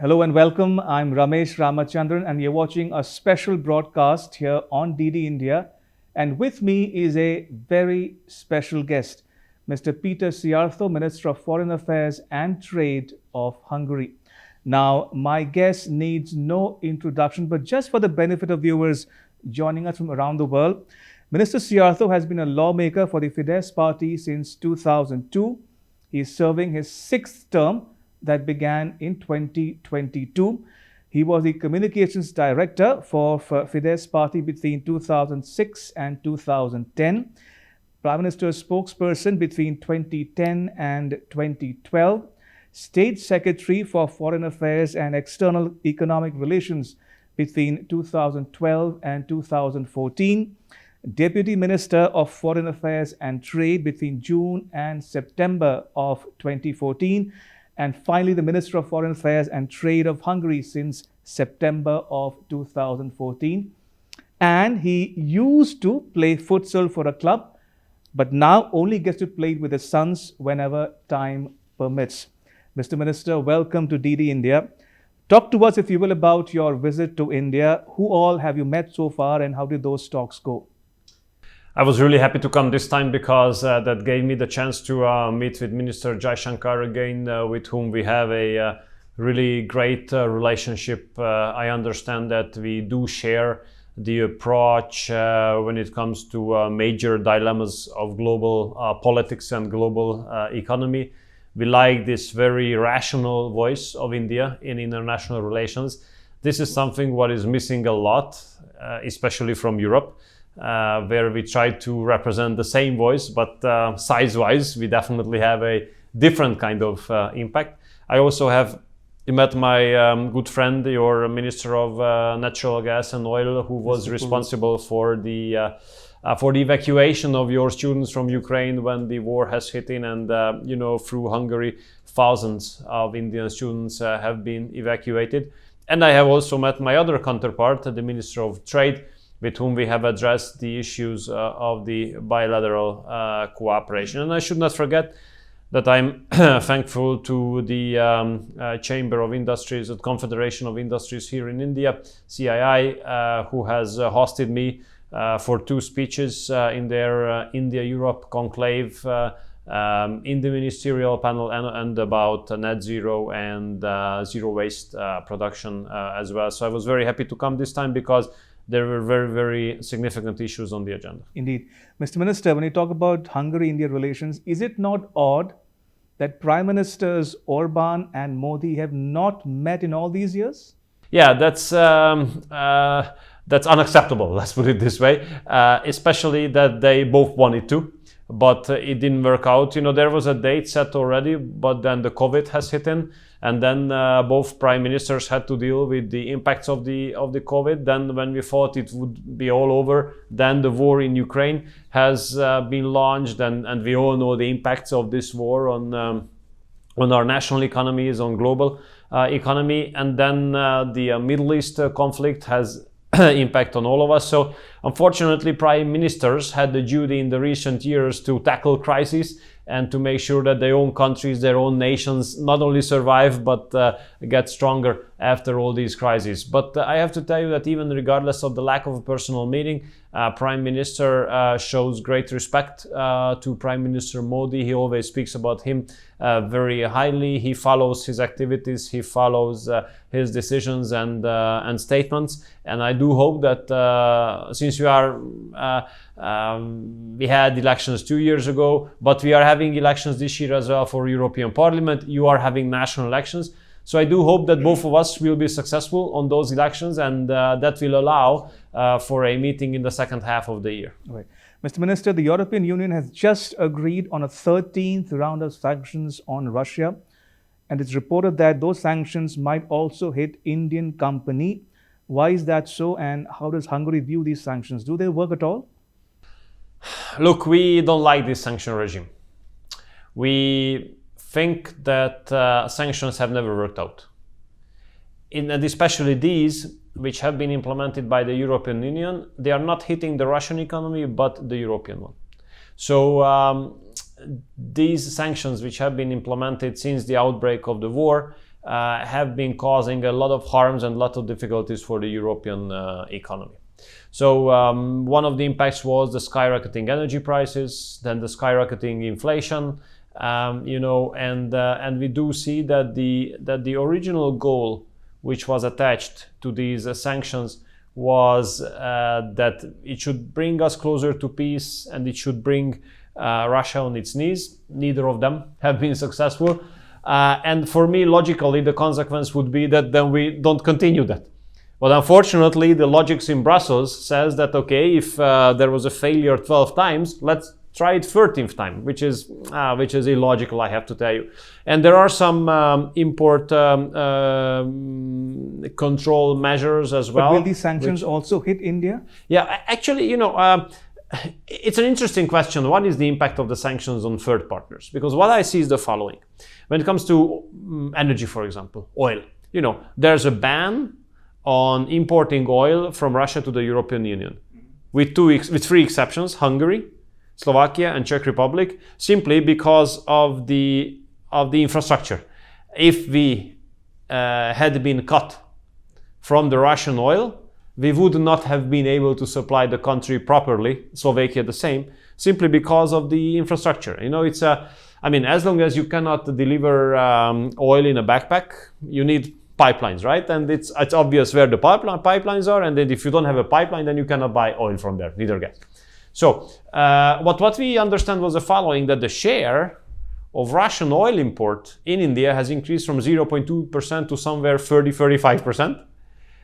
Hello and welcome. I'm Ramesh Ramachandran and you're watching a special broadcast here on DD India. And with me is a very special guest, Mr. Peter Szijjarto, Minister of Foreign Affairs and Trade of Hungary. Now, my guest needs no introduction, but just for the benefit of viewers joining us from around the world, Minister Szijjarto has been a lawmaker for the Fidesz party since 2002. He is serving his sixth term that began in 2022. He was the communications director for Fidesz party between 2006 and 2010, Prime Minister's spokesperson between 2010 and 2012, State Secretary for Foreign Affairs and External Economic Relations between 2012 and 2014, Deputy Minister of Foreign Affairs and Trade between June and September of 2014, and finally the Minister of Foreign Affairs and Trade of Hungary since September of 2014. And he used to play futsal for a club, but now only gets to play with his sons whenever time permits. Mr. Minister, welcome to DD India. Talk to us, if you will, about your visit to India. Who all have you met so far and how did those talks go? I was really happy to come this time because that gave me the chance to meet with Minister Szijjarto again, with whom we have a really great relationship. I understand that we do share the approach when it comes to major dilemmas of global politics and global economy. We like this very rational voice of India in international relations. This is something what is missing a lot, especially from Europe. Where we try to represent the same voice, but size-wise, we definitely have a different kind of impact. I also have met my good friend, your Minister of Natural Gas and Oil, who was responsible for the evacuation of your students from Ukraine when the war has hit in, and through Hungary, thousands of Indian students have been evacuated. And I have also met my other counterpart, the Minister of Trade, with whom we have addressed the issues of the bilateral cooperation. And I should not forget that I'm thankful to the Chamber of Industries, the Confederation of Industries here in India, CII, who has hosted me for two speeches in their India-Europe conclave in the ministerial panel and about net zero and zero waste production as well. So I was very happy to come this time because there were very, very significant issues on the agenda. Indeed. Mr. Minister, when you talk about Hungary-India relations, is it not odd that Prime Ministers Orban and Modi have not met in all these years? Yeah, that's unacceptable, let's put it this way, especially that they both wanted to, but it didn't work out. There was a date set already, but then the COVID has hit in, and then both prime ministers had to deal with the impacts of the COVID. Then when we thought it would be all over, then the war in Ukraine has been launched, and we all know the impacts of this war on our national economies, on global economy, and then the Middle East conflict has impact on all of us. So unfortunately, prime ministers had the duty in the recent years to tackle crises and to make sure that their own countries, their own nations not only survive but get stronger after all these crises. But I have to tell you that even regardless of the lack of a personal meeting, Prime Minister shows great respect to Prime Minister Modi. He always speaks about him very highly. He follows his activities, he follows his decisions and statements. And I do hope that since we had elections 2 years ago, but we are having elections this year as well for European Parliament. You are having national elections. So I do hope that both of us will be successful on those elections, and that will allow for a meeting in the second half of the year. Right. Mr. Minister, the European Union has just agreed on a 13th round of sanctions on Russia, and it's reported that those sanctions might also hit Indian company. Why is that so, and how does Hungary view these sanctions? Do they work at all? Look, we don't like this sanction regime. We think that sanctions have never worked out. And especially these, which have been implemented by the European Union, they are not hitting the Russian economy, but the European one. So these sanctions, which have been implemented since the outbreak of the war, have been causing a lot of harms and a lot of difficulties for the European economy. So one of the impacts was the skyrocketing energy prices, then the skyrocketing inflation, and we do see that the original goal which was attached to these sanctions was that it should bring us closer to peace and it should bring Russia on its knees. Neither of them have been successful. And for me, logically, the consequence would be that then we don't continue that. But unfortunately, the logic in Brussels says that, okay, if there was a failure 12 times, let's try it 13th time, which is illogical, I have to tell you. And there are some import control measures as well. But will these sanctions also hit India? Yeah, actually, it's an interesting question. What is the impact of the sanctions on third partners? Because what I see is the following. When it comes to energy, for example, oil, there's a ban on importing oil from Russia to the European Union, with three exceptions: Hungary, Slovakia, and Czech Republic, simply because of the infrastructure. If we had been cut from the Russian oil, we would not have been able to supply the country properly. Slovakia the same, simply because of the infrastructure. As long as you cannot deliver oil in a backpack, you need pipelines, right? And it's obvious where the pipelines are, and then if you don't have a pipeline, then you cannot buy oil from there, neither gas. So what we understand was the following, that the share of Russian oil import in India has increased from 0.2% to somewhere 30-35%.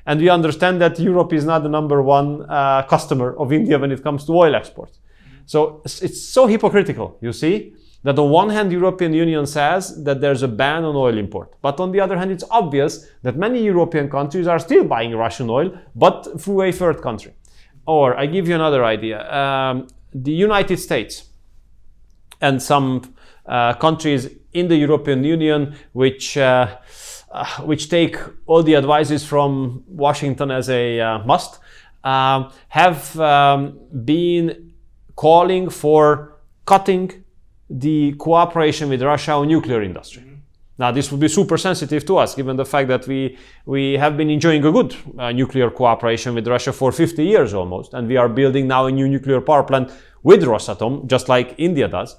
And we understand that Europe is not the number one customer of India when it comes to oil exports. So it's so hypocritical, you see, that on one hand, European Union says that there's a ban on oil import. But on the other hand, it's obvious that many European countries are still buying Russian oil, but through a third country. Or I give you another idea. The United States and some countries in the European Union which take all the advices from Washington as a must, have been calling for cutting the cooperation with Russia on nuclear industry. Now, this would be super sensitive to us, given the fact that we have been enjoying a good nuclear cooperation with Russia for 50 years almost, and we are building now a new nuclear power plant with Rosatom, just like India does.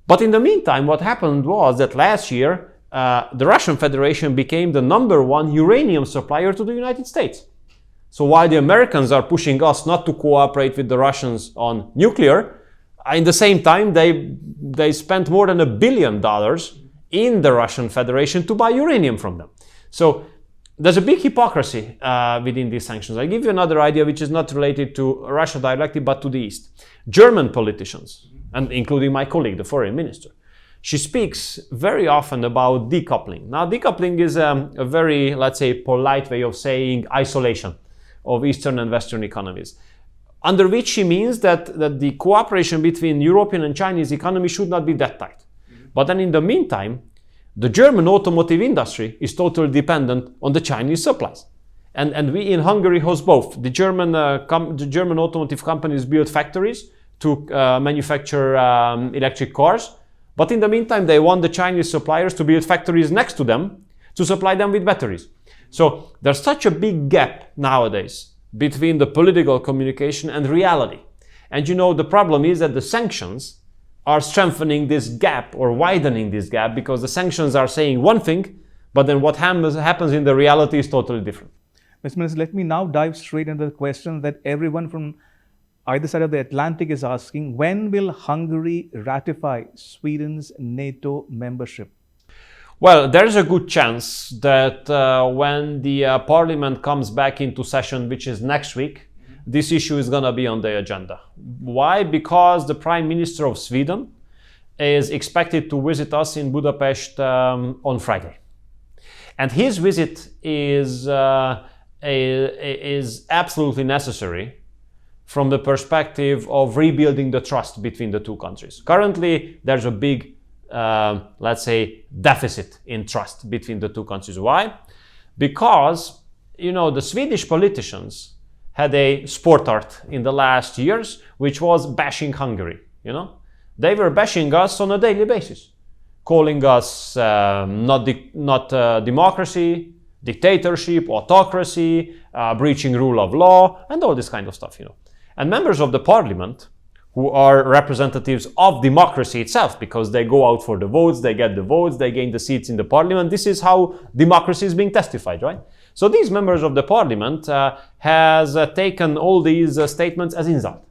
But in the meantime, what happened was that last year, the Russian Federation became the number one uranium supplier to the United States. So while the Americans are pushing us not to cooperate with the Russians on nuclear, in the same time, they spent more than $1 billion in the Russian Federation to buy uranium from them. So there's a big hypocrisy within these sanctions. I'll give you another idea which is not related to Russia directly, but to the East. German politicians, and including my colleague, the foreign minister, she speaks very often about decoupling. Now, decoupling is a very, let's say, polite way of saying isolation of Eastern and Western economies, under which she means that the cooperation between European and Chinese economy should not be that tight. But then in the meantime, the German automotive industry is totally dependent on the Chinese supplies. And we in Hungary host both. The German automotive companies build factories to manufacture electric cars. But in the meantime, they want the Chinese suppliers to build factories next to them to supply them with batteries. So there's such a big gap nowadays between the political communication and reality. And the problem is that the sanctions are strengthening this gap or widening this gap, because the sanctions are saying one thing, but then what happens in the reality is totally different. Mr. Minister, let me now dive straight into the question that everyone from either side of the Atlantic is asking: when will Hungary ratify Sweden's NATO membership? Well, there's a good chance that when the parliament comes back into session, which is next week, this issue is going to be on the agenda. Why? Because the Prime Minister of Sweden is expected to visit us in Budapest on Friday. And his visit is absolutely necessary from the perspective of rebuilding the trust between the two countries. Currently, there's a big, let's say, deficit in trust between the two countries. Why? Because, the Swedish politicians had a sport art in the last years, which was bashing Hungary. They were bashing us on a daily basis. calling us not democracy, dictatorship, autocracy, breaching rule of law, and all this kind of stuff, And members of the parliament, who are representatives of democracy itself, because they go out for the votes, they get the votes, they gain the seats in the parliament. This is how democracy is being testified, right? So these members of the parliament has taken all these statements as insult,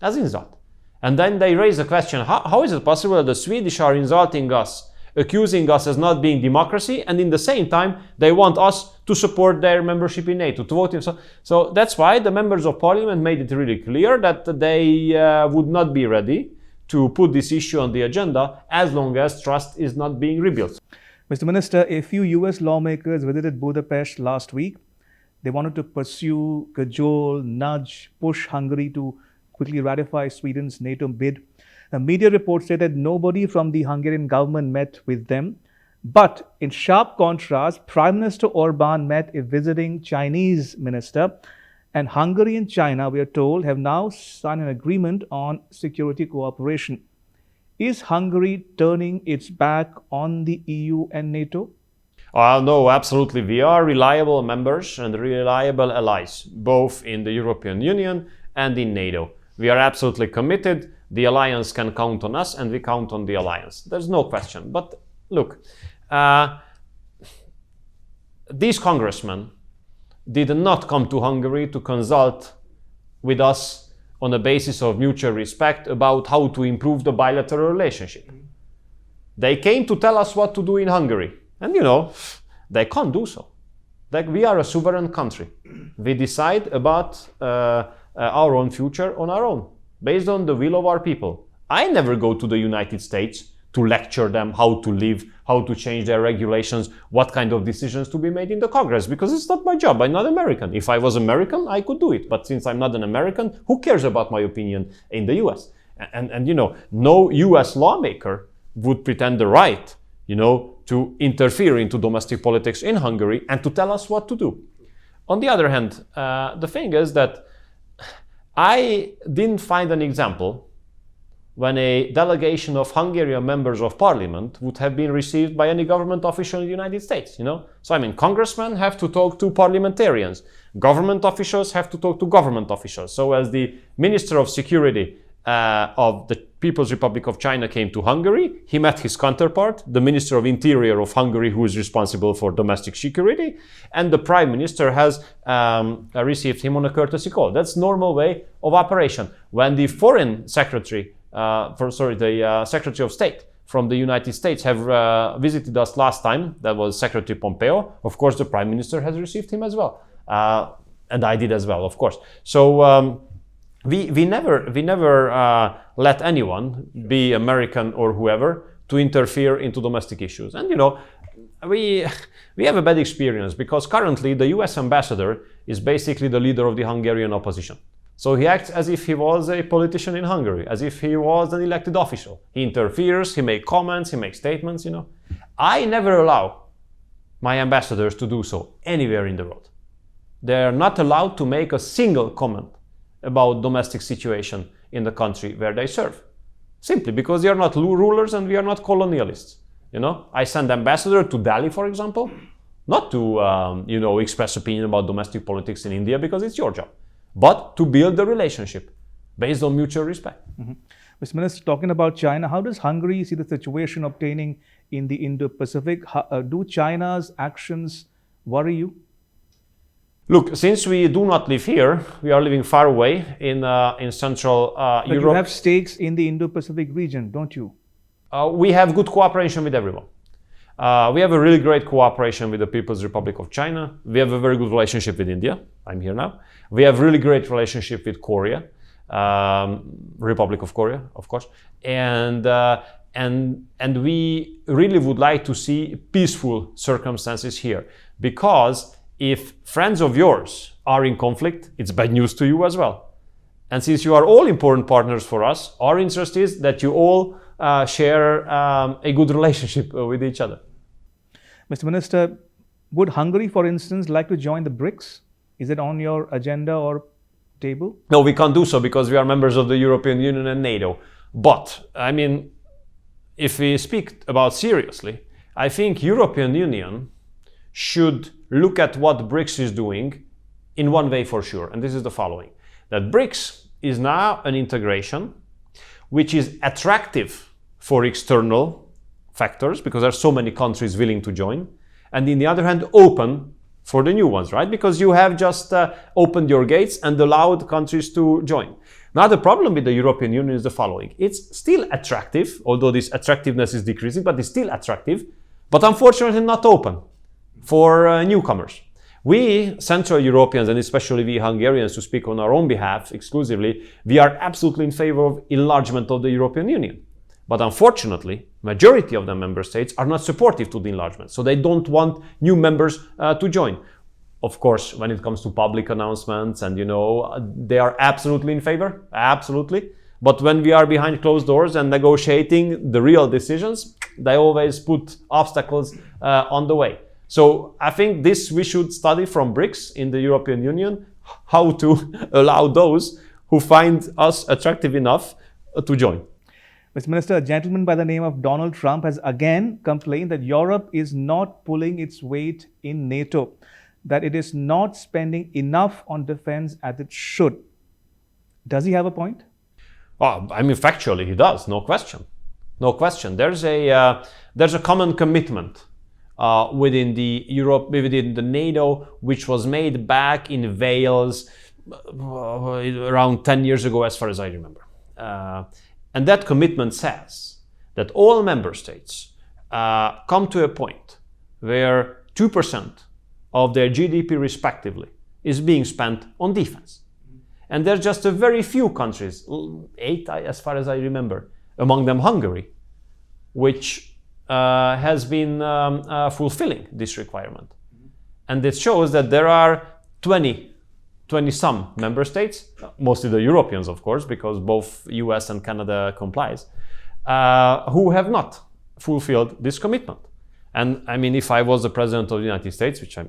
as insult. And then they raise the question, how is it possible that the Swedish are insulting us, accusing us as not being democracy, and in the same time, they want us to support their membership in NATO, to vote in. So that's why the members of parliament made it really clear that they would not be ready to put this issue on the agenda as long as trust is not being rebuilt. Mr. Minister, a few US lawmakers visited Budapest last week. They wanted to pursue, cajole, nudge, push Hungary to quickly ratify Sweden's NATO bid. A media report said that nobody from the Hungarian government met with them. But in sharp contrast, Prime Minister Orbán met a visiting Chinese minister. And Hungary and China, we are told, have now signed an agreement on security cooperation. Is Hungary turning its back on the EU and NATO? No, absolutely. We are reliable members and reliable allies, both in the European Union and in NATO. We are absolutely committed. The alliance can count on us, and we count on the alliance. There's no question. But look, these congressmen did not come to Hungary to consult with us on a basis of mutual respect about how to improve the bilateral relationship. They came to tell us what to do in Hungary. And they can't do so. Like, we are a sovereign country. We decide about our own future on our own, based on the will of our people. I never go to the United States to lecture them how to live, how to change their regulations, what kind of decisions to be made in the Congress, because it's not my job. I'm not American. If I was American, I could do it. But since I'm not an American, who cares about my opinion in the US? And no US lawmaker would pretend the right, to interfere into domestic politics in Hungary and to tell us what to do. On the other hand, the thing is that I didn't find an example when a delegation of Hungarian members of parliament would have been received by any government official in the United States, So, congressmen have to talk to parliamentarians. Government officials have to talk to government officials. So, as the Minister of Security of the People's Republic of China came to Hungary, he met his counterpart, the Minister of Interior of Hungary, who is responsible for domestic security, and the Prime Minister has received him on a courtesy call. That's normal way of operation. When the Foreign Secretary, the Secretary of State from the United States have visited us last time, that was Secretary Pompeo, of course the Prime Minister has received him as well. And I did as well, of course. So, we never let anyone, be American or whoever, to interfere into domestic issues. And we have a bad experience because currently the US ambassador is basically the leader of the Hungarian opposition. So he acts as if he was a politician in Hungary, as if he was an elected official. He interferes, he makes comments, he makes statements, I never allow my ambassadors to do so anywhere in the world. They are not allowed to make a single comment about domestic situation in the country where they serve. Simply because they are not rulers and we are not colonialists. I send ambassador to Delhi, for example, not to express opinion about domestic politics in India because it's your job, but to build the relationship based on mutual respect. Mm-hmm. Mr. Minister, talking about China, how does Hungary see the situation obtaining in the Indo-Pacific? Do China's actions worry you? Look, since we do not live here, we are living far away in Central But Europe. you have stakes in the Indo-Pacific region, don't you? We have good cooperation with everyone. We have a really great cooperation with the People's Republic of China. We have a very good relationship with India. I'm here now. We have really great relationship with Korea, Republic of Korea, of course. And we really would like to see peaceful circumstances here, because if friends of yours are in conflict, it's bad news to you as well. And since you are all important partners for us, our interest is that you all share a good relationship with each other. Mr. Minister, would Hungary, for instance, like to join the BRICS? Is it on your agenda or table? No, we can't do so because we are members of the European Union and NATO. But, if we speak about seriously, I think European Union should look at what BRICS is doing in one way for sure, and this is the following: that BRICS is now an integration which is attractive for external factors because there are so many countries willing to join, and on the other hand open for the new ones, right? Because you have just opened your gates and allowed countries to join. Now the problem with the European Union is the following: it's still attractive, although this attractiveness is decreasing, but it's still attractive, but unfortunately not open for newcomers. We Central Europeans, and especially we Hungarians, to speak on our own behalf exclusively, we are absolutely in favor of enlargement of the European Union. But unfortunately, majority of the member states are not supportive to the enlargement. So they don't want new members to join. Of course, when it comes to public announcements and, they are absolutely in favor, absolutely. But when we are behind closed doors and negotiating the real decisions, they always put obstacles on the way. So I think this we should study from BRICS in the European Union, how to allow those who find us attractive enough to join. Mr. Minister, a gentleman by the name of Donald Trump has again complained that Europe is not pulling its weight in NATO, that it is not spending enough on defense as it should. Does he have a point? Oh, I mean, factually, he does. No question. No question. There's a common commitment within the NATO, which was made back in Wales around 10 years ago, as far as I remember. And that commitment says that all member states come to a point where 2% of their GDP respectively is being spent on defense. And there's just a very few countries, 8 as far as I remember, among them Hungary, which has been fulfilling this requirement. And it shows that there are 20 some member states, mostly the Europeans, of course, because both US and Canada complies, who have not fulfilled this commitment. And I mean, if I was the president of the United States, which I'm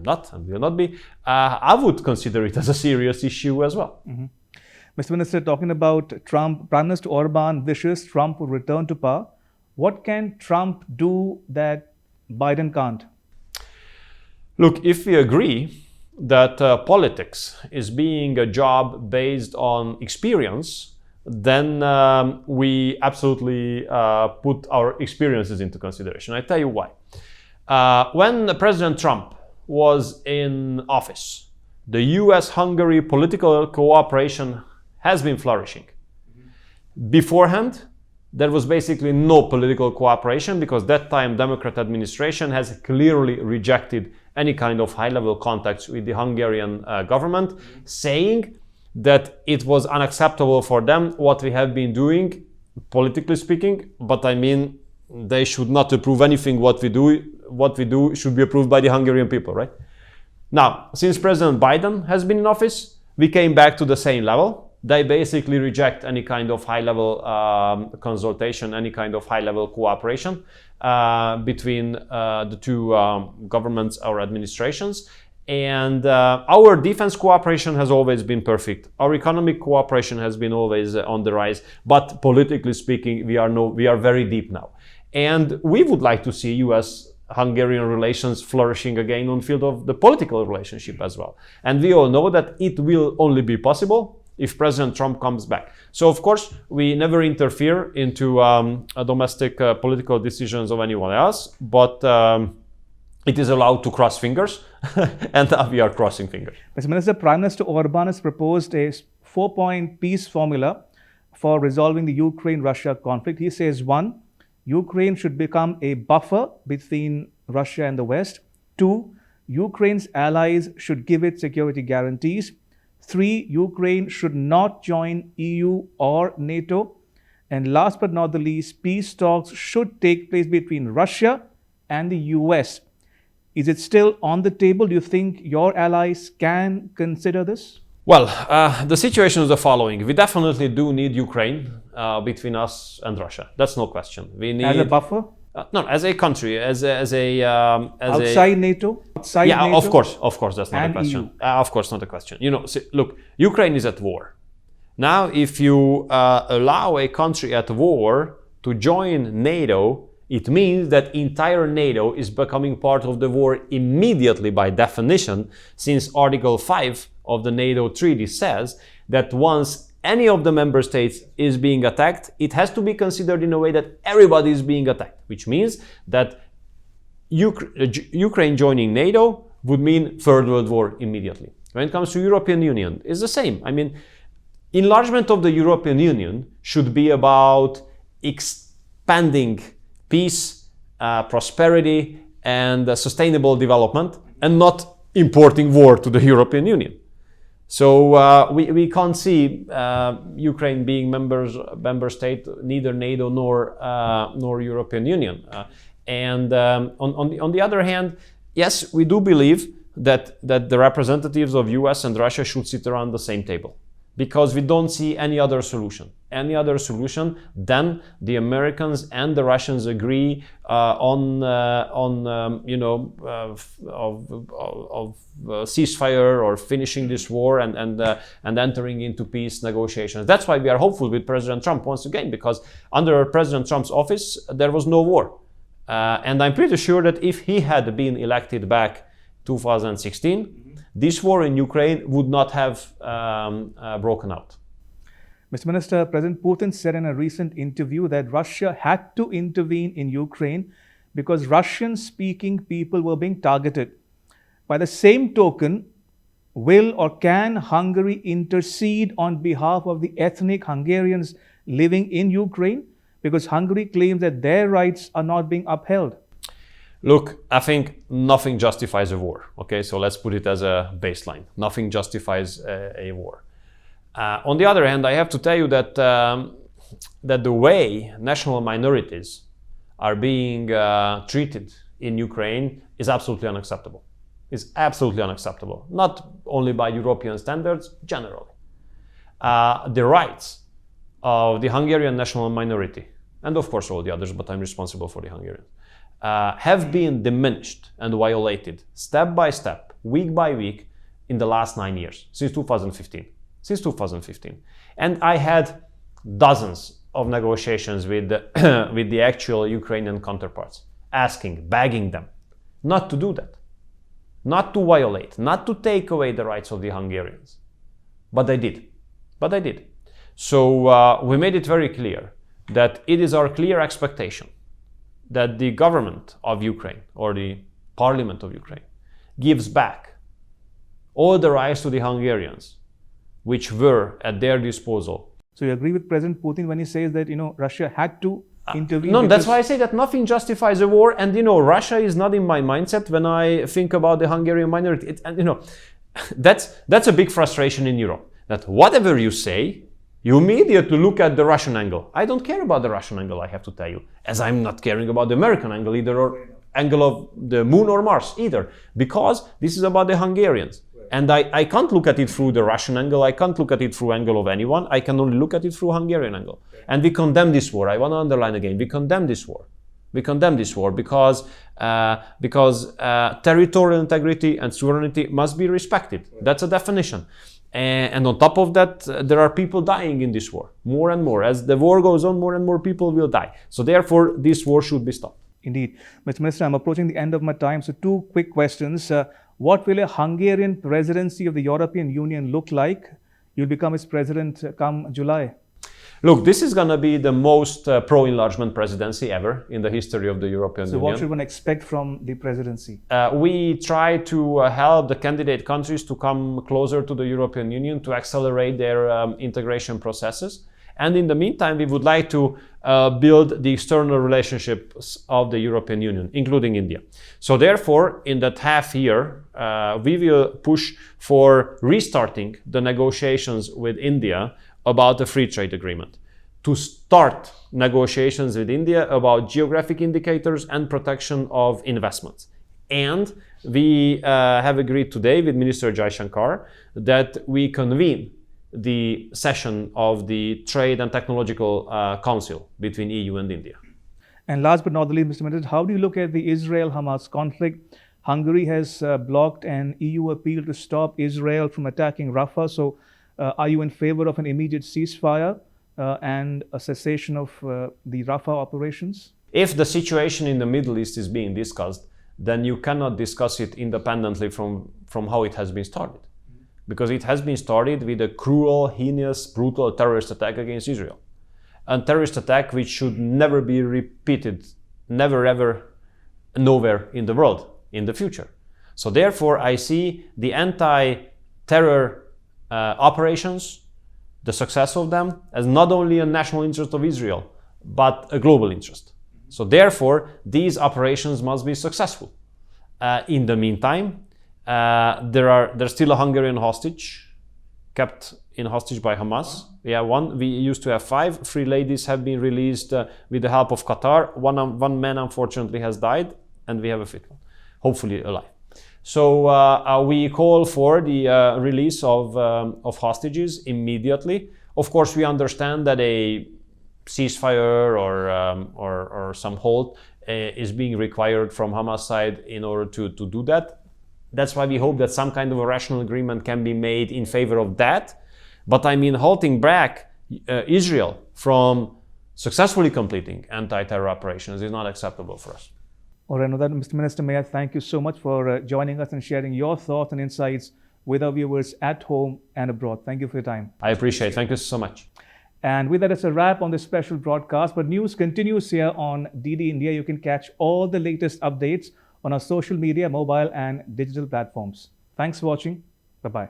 not and will not be, I would consider it as a serious issue as well. Mm-hmm. Mr. Minister, talking about Trump, Prime Minister Orban wishes Trump would return to power. What can Trump do that Biden can't? Look, if we agree that politics is being a job based on experience, then we absolutely put our experiences into consideration. I tell you why. When President Trump was in office, the US-Hungary political cooperation has been flourishing. Beforehand, there was basically no political cooperation because that time Democrat administration has clearly rejected any kind of high-level contacts with the Hungarian government, saying that it was unacceptable for them what we have been doing, politically speaking, but I mean, they should not approve anything what we do should be approved by the Hungarian people, right? Now, since President Biden has been in office, we came back to the same level. They basically reject any kind of high-level consultation, any kind of high-level cooperation between the two governments or administrations. And our defense cooperation has always been perfect. Our economic cooperation has been always on the rise. But politically speaking, we are very deep now. And we would like to see US-Hungarian relations flourishing again on the field of the political relationship as well. And we all know that it will only be possible if President Trump comes back. So, of course, we never interfere into domestic political decisions of anyone else, but it is allowed to cross fingers, and we are crossing fingers. Mr. Minister, Prime Minister Orban has proposed a 4-point peace formula for resolving the Ukraine-Russia conflict. He says, 1, Ukraine should become a buffer between Russia and the West. 2, Ukraine's allies should give it security guarantees. 3, Ukraine should not join EU or NATO. And last but not the least, peace talks should take place between Russia and the US. Is it still on the table? Do you think your allies can consider this? Well, the situation is the following. We definitely do need Ukraine between us and Russia. That's no question. We need as a buffer? No, as a country, as outside NATO. Outside yeah, NATO? Of course, that's not and a question. EU. Of course, not a question. See, look, Ukraine is at war. Now, if you allow a country at war to join NATO, it means that entire NATO is becoming part of the war immediately by definition, since Article 5 of the NATO treaty says that once any of the member states is being attacked, it has to be considered in a way that everybody is being attacked, which means that Ukraine joining NATO would mean Third World War immediately. When it comes to European Union, it's the same. I mean, enlargement of the European Union should be about expanding peace, prosperity, and sustainable development, and not importing war to the European Union. So we can't see Ukraine being member state, neither NATO nor European Union. And on the other hand, yes, we do believe that the representatives of US and Russia should sit around the same table, because we don't see any other solution. Any other solution than the Americans and the Russians agree on ceasefire or finishing this war and entering into peace negotiations. That's why we are hopeful with President Trump once again, because under President Trump's office there was no war, and I'm pretty sure that if he had been elected back 2016, this war in Ukraine would not have broken out. Mr. Minister, President Putin said in a recent interview that Russia had to intervene in Ukraine because Russian-speaking people were being targeted. By the same token, will or can Hungary intercede on behalf of the ethnic Hungarians living in Ukraine? Because Hungary claims that their rights are not being upheld. Look, I think nothing justifies a war. Okay, so let's put it as a baseline. Nothing justifies a war. On the other hand, I have to tell you that that the way national minorities are being treated in Ukraine is absolutely unacceptable. It's absolutely unacceptable. Not only by European standards, generally. The rights of the Hungarian national minority, and of course all the others, but I'm responsible for the Hungarians, have been diminished and violated step by step, week by week, in the last 9 years, since 2015. Since 2015. And I had dozens of negotiations with the actual Ukrainian counterparts, asking, begging them not to do that, not to violate, not to take away the rights of the Hungarians. But they did. So we made it very clear that it is our clear expectation that the government of Ukraine, or the parliament of Ukraine, gives back all the rights to the Hungarians which were at their disposal. So you agree with President Putin when he says that, Russia had to intervene? No, that's why I say that nothing justifies a war. And, Russia is not in my mindset when I think about the Hungarian minority. That's a big frustration in Europe, that whatever you say, you immediately look at the Russian angle. I don't care about the Russian angle, I have to tell you, as I'm not caring about the American angle either, or angle of the moon or Mars either, because this is about the Hungarians. And I can't look at it through the Russian angle, I can't look at it through angle of anyone, I can only look at it through Hungarian angle. And we condemn this war. I want to underline again, we condemn this war. We condemn this war because territorial integrity and sovereignty must be respected. That's a definition. And on top of that, there are people dying in this war, more and more. As the war goes on, more and more people will die. So therefore, this war should be stopped. Indeed. Mr. Minister, I'm approaching the end of my time. So 2 quick questions. What will a Hungarian presidency of the European Union look like? You'll become its president come July. Look, this is going to be the most pro-enlargement presidency ever in the history of the European Union. So what should one expect from the presidency? We try to help the candidate countries to come closer to the European Union, to accelerate their integration processes. And in the meantime, we would like to build the external relationships of the European Union, including India. So therefore, in that half year, we will push for restarting the negotiations with India about the free trade agreement, to start negotiations with India about geographic indicators and protection of investments. And we have agreed today with Minister Jaishankar that we convene the session of the Trade and Technological Council between EU and India. And last but not the least, Mr. Minister, how do you look at the Israel-Hamas conflict? Hungary has blocked an EU appeal to stop Israel from attacking Rafah. So are you in favor of an immediate ceasefire? and a cessation of the Rafah operations? If the situation in the Middle East is being discussed, then you cannot discuss it independently from how it has been started. Because it has been started with a cruel, heinous, brutal terrorist attack against Israel. A terrorist attack which should never be repeated, never ever, nowhere in the world in the future. So therefore, I see the anti-terror operations, the success of them, as not only a national interest of Israel, but a global interest. So therefore, these operations must be successful. In the meantime, there's still a Hungarian hostage kept in hostage by Hamas. Yeah, we used to have 5. 3 ladies have been released with the help of Qatar. One man unfortunately has died, and we have a 5th one, hopefully alive. So we call for the release of hostages immediately. Of course, we understand that a ceasefire or some halt is being required from Hamas side in order to do that. That's why we hope that some kind of a rational agreement can be made in favor of that. But I mean, halting back Israel from successfully completing anti-terror operations is not acceptable for us. All right, Mr. Minister, may I thank you so much for joining us and sharing your thoughts and insights with our viewers at home and abroad. Thank you for your time. I appreciate it. Thank you so much. And with that, it's a wrap on this special broadcast. But news continues here on DD India. You can catch all the latest updates on our social media, mobile and digital platforms. Thanks for watching. Bye-bye.